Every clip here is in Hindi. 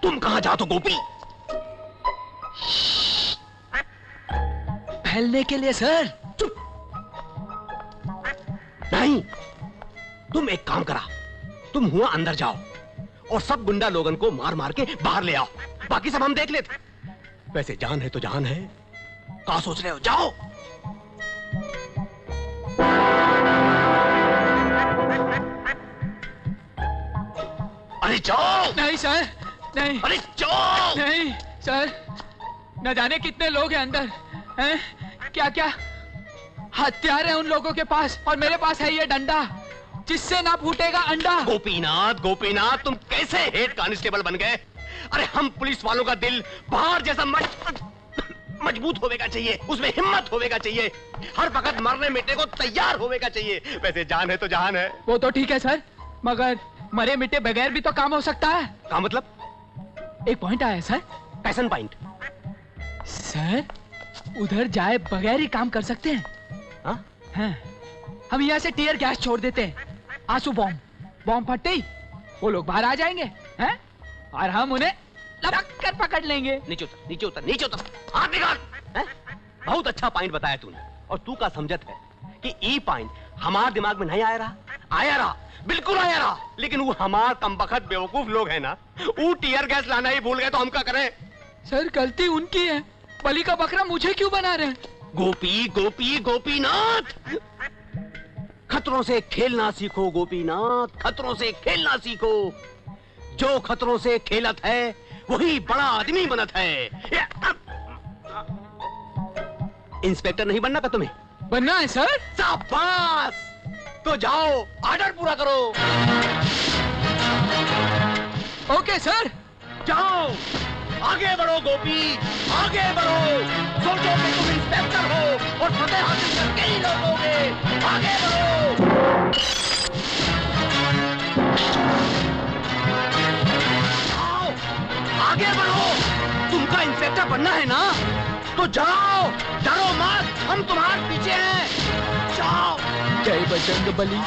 तुम कहां जाते हो गोपी? टहलने के लिए सर। चुप। नहीं, तुम एक काम करा, तुम हुआ अंदर जाओ और सब गुंडा लोगन को मार मार के बाहर ले आओ, बाकी सब हम देख लेते। वैसे जान है तो जान है, क्या सोच रहे हो? जाओ। अरे जाओ। नहीं सर, नहीं। अरे जाओ। नहीं सर, न जाने कितने लोग हैं अंदर हैं? क्या क्या हथियार है उन लोगों के पास, और मेरे पास है ये डंडा जिससे ना फूटेगा अंडा। गोपीनाथ, गोपीनाथ, तुम कैसे हेड कांस्टेबल बन गए? अरे हम पुलिस वालों का दिल पहाड़ जैसा मजबूत होवेगा चाहिए, उसमें हिम्मत होवेगा चाहिए, हर वक्त मरने मिटने को तैयार होवेगा चाहिए। वैसे जान है तो जान है। वो तो ठीक है सर, मगर मरे मिटे बगैर भी तो काम हो सकता है। क्या मतलब? एक पॉइंट आया सर। Passion point? सर उधर जाए बगैर ही काम कर सकते हैं। हाँ? हम यहाँ से टीयर गैस छोड़ देते हैं, आंसू बॉम्ब फटते ही वो लोग बाहर आ जाएंगे हैं? और हम उन्हें लपक कर पकड़ लेंगे। नीचे उतर, नीचे उतर, नीचे उतर, हाथ निकाल। बहुत अच्छा पॉइंट बताया तूने, और तू का समझत है कि ई पॉइंट हमारे दिमाग में नहीं आया रहा? आया रहा, बिल्कुल आया रहा, लेकिन वो हमार कमबख्त बेवकूफ लोग हैं ना, वो टीयर गैस लाना ही भूल गए, तो हम क्या करें? सर गलती उनकी है, बलि का बकरा मुझे क्यों बना रहे हैं? गोपी, गोपी, गोपीनाथ, खतरों से खेलना सीखो गोपीनाथ, खतरों से खेलना सीखो। जो खतरों से खेलत है वही बड़ा आदमी बनत है। इंस्पेक्टर नहीं बनना का तुम्हें? बनना है सर। शाबाश, तो जाओ ऑर्डर पूरा करो। Okay sir. जाओ, आगे बढ़ो गोपी, आगे बढ़ो। सोचो कि तुम इंस्पेक्टर हो और फतेह हासिल करके ही लौटोगे। आगे बढ़ो। जाओ, आगे बढ़ो। तुमका इंस्पेक्टर बनना है ना, तो जाओ, डरो मत, हम तुम्हारे पीछे हैं। जाओ। जय बजरंग बली,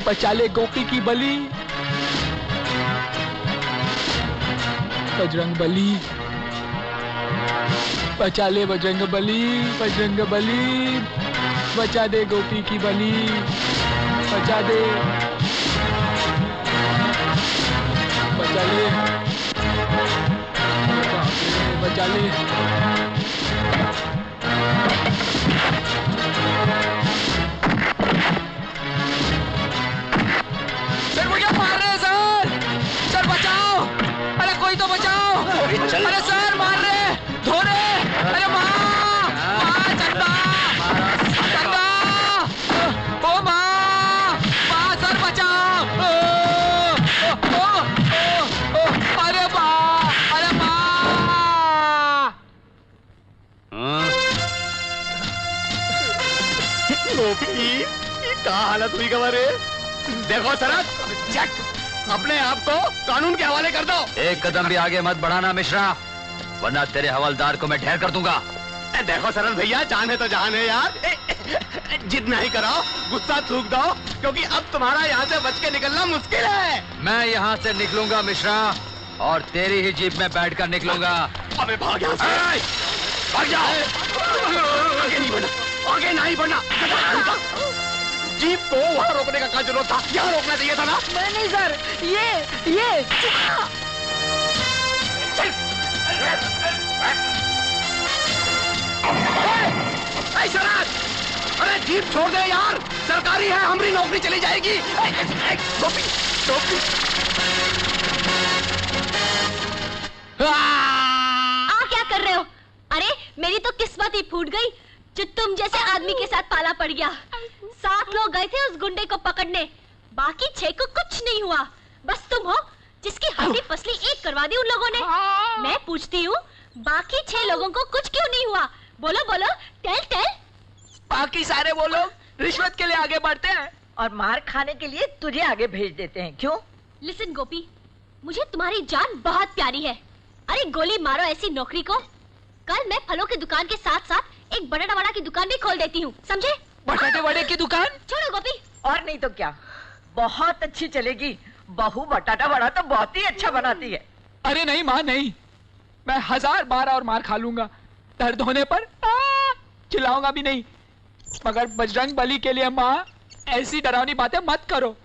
बचा ले गोपी की बली। बजरंग बली, बचा ले बजरंग बली, बजरंग बली, बचा दे गोपी की बली, बचा दे, बचा ले, बचा ले। सर मुझे मार रहे हैं सर, सर बचाओ, अरे कोई तो बचाओ। अरे सर मार रहे, धो रहे, अरे माँ, माँ चंदा, चंदा, ओ माँ, माँ सर बचाओ। अरे माँ, अरे माँ। गोपी, क्या हालत हुई हमारे? देखो सरक, चेक, अपने आप को कानून के हवाले कर दो। एक कदम भी आगे मत बढ़ाना मिश्रा, वरना तेरे हवलदार को मैं ढेर कर दूंगा। देखो सरल भैया, जान है तो जान है यार। जिद नहीं कराओ, गुस्सा थूक दो, क्योंकि अब तुम्हारा यहाँ से बच के निकलना मुश्किल है। मैं यहाँ से निकलूंगा मिश्रा, और तेरी ही जीप में बैठकर निकलूंगा। अबे भाग यहाँ से। भाग जाओ। आगे नहीं बढ़ना, आगे नहीं बढ़ना। जीप को वहाँ रोकने का क्या जरूरत था? यहाँ रोकना चाहिए था ना? नहीं सर, ये अरे जीप छोड़ दे यार, सरकारी है, हमारी नौकरी चली जाएगी। गोपी, गोपी। आ क्या कर रहे हो? अरे मेरी तो किस्मत ही फूट गई जो तुम जैसे आदमी के साथ पाला पड़ गया। 7 लोग गए थे उस गुंडे को पकड़ने, बाकी 6 को कुछ नहीं हुआ। बस तुम हो जिसकी हड्डी पसली एक करवा दी उन लोगों ने। मैं पूछती हूँ, बाकी 6 लोगों को कुछ क्यों नहीं हुआ? बोलो बोलो, टेल टेल। बाकी सारे वो लोग रिश्वत के लिए आगे बढ़ते हैं और मार खाने के लिए तुझे आगे भेज देते हैं। क्यों? लिसन गोपी, मुझे तुम्हारी जान बहुत प्यारी है। अरे गोली मारो ऐसी नौकरी को। कल मैं फलों की दुकान के साथ साथ एक बटाटा वड़ा की दुकान भी खोल देती हूँ, समझे? बटाटे वड़े की दुकान? छोड़ो गोपी। और नहीं तो क्या, बहुत अच्छी चलेगी बहू बटाटा वड़ा तो बहुत ही अच्छा बनाती है। अरे नहीं माँ नहीं, मैं 1000 बार और मार खा लूंगा, दर्द होने पर चिल्लाऊंगा भी नहीं, मगर बजरंग बली के लिए माँ ऐसी डरावनी बातें मत करो।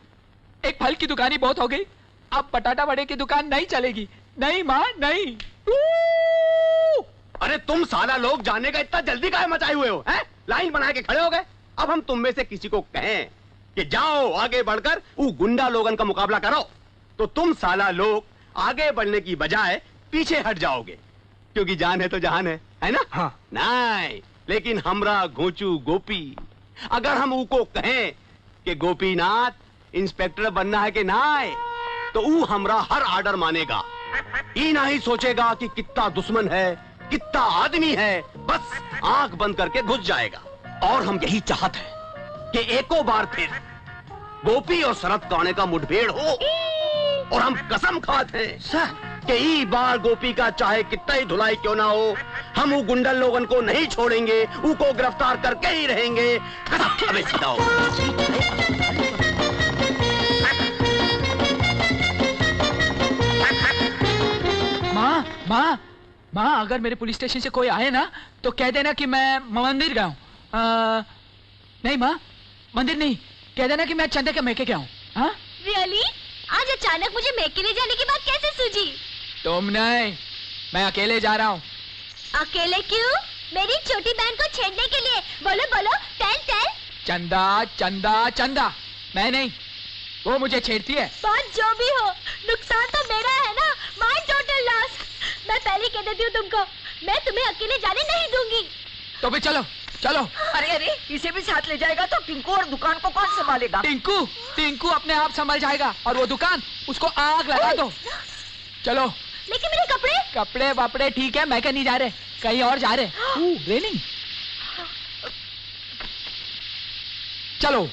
एक फल की दुकान ही बहुत हो गई, अब बटाटा वड़े की दुकान नहीं चलेगी। नहीं माँ नहीं। अरे तुम साला लोग जाने का इतना जल्दी काहे मचाए हुए हो हैं? लाइन बना के खड़े हो गए। अब हम तुम में से किसी को कहें कि जाओ आगे बढ़कर वो गुंडा लोगन का मुकाबला करो, तो तुम साला लोग आगे बढ़ने की बजाय पीछे हट जाओगे, क्योंकि जान है तो जहान है ना? हाँ। नहीं, लेकिन हमरा घोचू गोपी अगर हम उको कहें कि गोपीनाथ इंस्पेक्टर बनना है कि ना, तो ऊ हमरा हर आर्डर मानेगा। ये नहीं सोचेगा कि कितना दुश्मन है, कितना आदमी है, बस आंख बंद करके घुस जाएगा। और हम यही चाहते हैं कि एको बार फिर गोपी और शरद काणे का मुठभेड़ हो, और हम कसम खाते हैं कि ई बार गोपी का चाहे कितना ही धुलाई क्यों ना हो, हम वो गुंडल लोगन को नहीं छोड़ेंगे, उनको गिरफ्तार करके ही रहेंगे। कसम, अबे सीधा हो। माँ माँ माँ, अगर मेरे पुलिस स्टेशन से कोई आए ना तो कह देना कि मैं मंदिर गया हूँ। नहीं माँ, मंदिर नहीं, कह देना कि मैं चंदे के मैके गया हूँ। हाँ रियली? आज अचानक मुझे मैके ले जाने की बात कैसे सूझी? तुम नहीं, मैं अकेले जा रहा हूँ। अकेले क्यों? मेरी छोटी बहन को छेड़ने के लिए। बोलो बोलो, टेल टेल। चंदा चंदा चंदा, मैं नहीं, वो मुझे छेड़ती है। बात जो भी हो, नुकसान तो मेरा है ना, माय टोटल लॉस। मैं पहले कह देती हूँ तुमको, मैं तुम्हें अकेले जाने नहीं दूंगी। तो फिर चलो चलो। अरे अरे, इसे भी साथ ले जाएगा तो टिंकू और दुकान को कौन संभालेगा? टिंकू टिंकू अपने आप संभल जाएगा, और वो दुकान उसको आग लगा दो। चलो। लेकिन मेरे कपड़े? कपड़े वपड़े ठीक है, मैं नहीं जा रहे, कहीं और जा रहे। रेलिंग। चलो।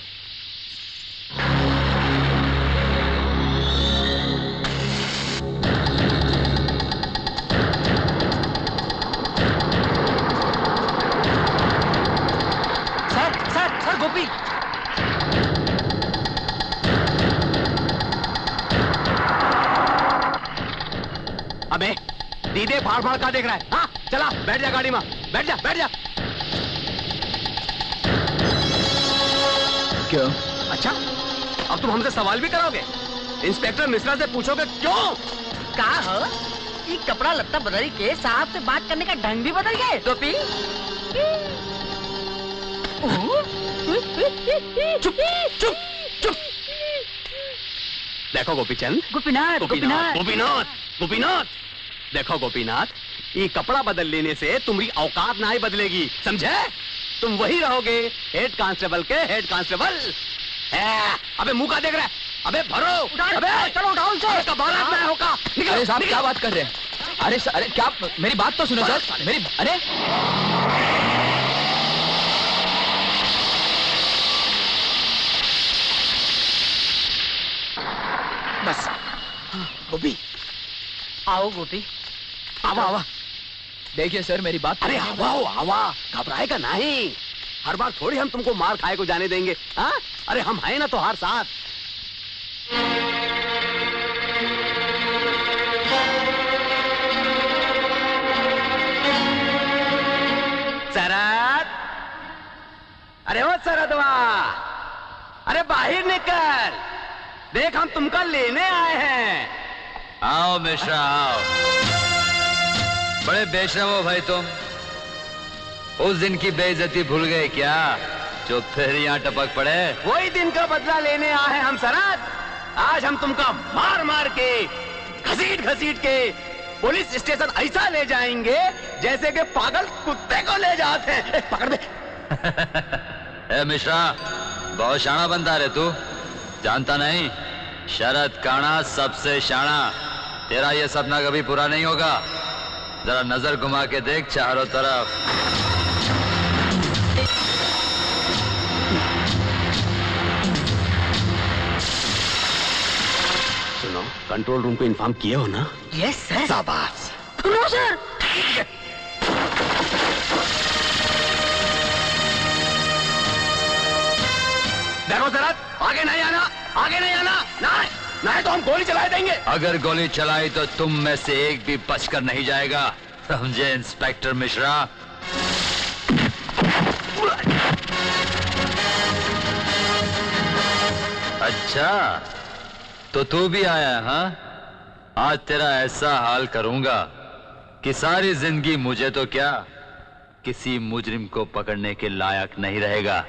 सर गोपी। अबे दीदे फाड़ फाड़ का देख रहा है? हाँ चला, बैठ जा गाड़ी में, बैठ जा बैठ जा। क्यों? अच्छा, अब तुम हमसे सवाल भी करोगे? इंस्पेक्टर मिश्रा से पूछोगे क्यों? कहा हो? ये कपड़ा लत्ता बदल के साहब से बात करने का ढंग भी बदल गए। गोपी चुप चुप चुप। देखो गोपीचंद, गोपीनाथ गोपीनाथ गोपीनाथ गोपीनाथ, देखो गोपीनाथ, ये कपड़ा बदल लेने से तुम्हारी औकात ना ही बदलेगी, समझे? तुम वही रहोगे, हेड कांस्टेबल के हेड कांस्टेबल। अबे मुंह का देख रहा है? अबे भरो, अबे चलो उठाओ उसे। कबाड़ात में होगा। अरे साहब क्या बात कर रहे हैं? अरे क्या, मेरी बात तो सुनो सर। मेरी, अरे बस। गोपी आओ गोपी, आवा आवा। देखिए सर, मेरी बात। अरे आवा आवा, घबराएगा नहीं, हर बार थोड़ी हम तुमको मार खाए को जाने देंगे। हाँ, अरे हम हैं ना तो हर साथ। शरद, अरे वो शरदवा, अरे बाहर निकल, देख हम तुमको लेने आए हैं। आओ मिश्रा आओ। बड़े बेशरम हो भाई तुम, उस दिन की बेइज्जती भूल गए क्या जो फिर यहाँ टपक पड़े? वही दिन का बदला लेने आए हैं हम शरद। आज हम तुमका मार मार के, घसीट घसीट के पुलिस स्टेशन ऐसा ले जाएंगे जैसे कि पागल कुत्ते को ले जाते हैं। पकड़ दे। ए मिश्रा, बहुत शाना बनता रे तू, जानता नहीं? शरद काणा सबसे शाना। तेरा ये सपना कभी पूरा नहीं होगा, जरा नजर घुमा के देख चारों तरफ। सुनो, कंट्रोल रूम को इन्फॉर्म किए हो ना? Yes sir. शाबाश। No sir. देखो शरद, आगे नहीं आना, आगे नहीं आना, नहीं नहीं तो हम गोली चला देंगे। अगर गोली चलाई तो तुम में से एक भी बचकर नहीं जाएगा, समझे इंस्पेक्टर मिश्रा? अच्छा, तो तू भी आया? हाँ, आज तेरा ऐसा हाल करूंगा कि सारी जिंदगी मुझे तो क्या, किसी मुजरिम को पकड़ने के लायक नहीं रहेगा।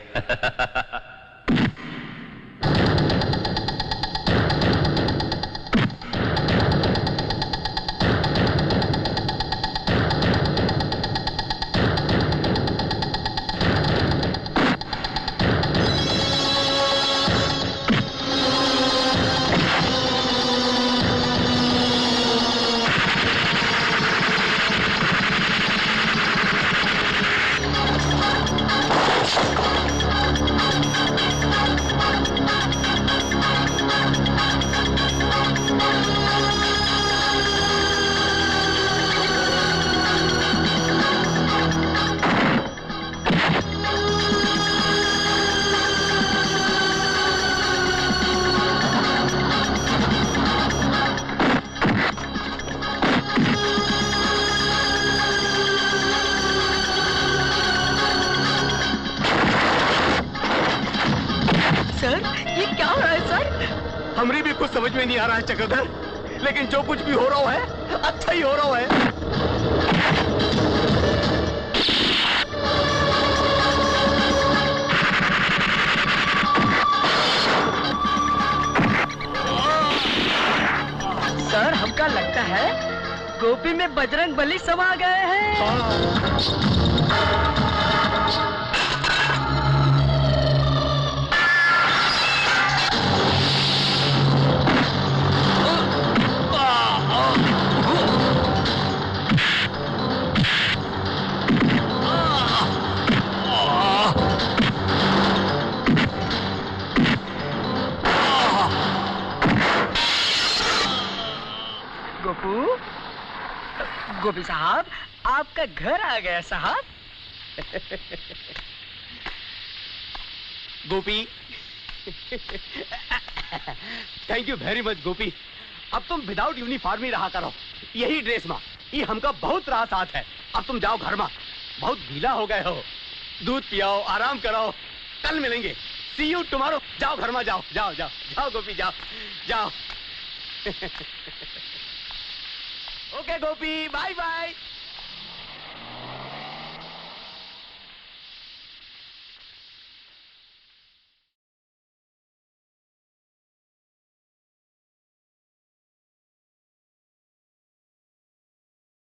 हमरी भी कुछ समझ में नहीं आ रहा है चक्रधर, लेकिन जो कुछ भी हो रहा है अच्छा ही हो रहा है। सर हमका लगता है गोपी में बजरंग बली समा गए हैं। गोपी साहब, आपका घर आ गया साहब। गोपी, थैंक यू वेरी मच गोपी। अब तुम विदाउट यूनिफॉर्म ही रहा करो, यही ड्रेस में। ये हमका बहुत रहा साथ है। अब तुम जाओ घर में, बहुत गीला हो गए हो। दूध पियाओ, आराम कराओ, कल मिलेंगे। सी यू टुमारो। जाओ घर में, जाओ जाओ जाओ जाओ गोपी, जाओ जाओ। ओके गोपी, बाय बाय।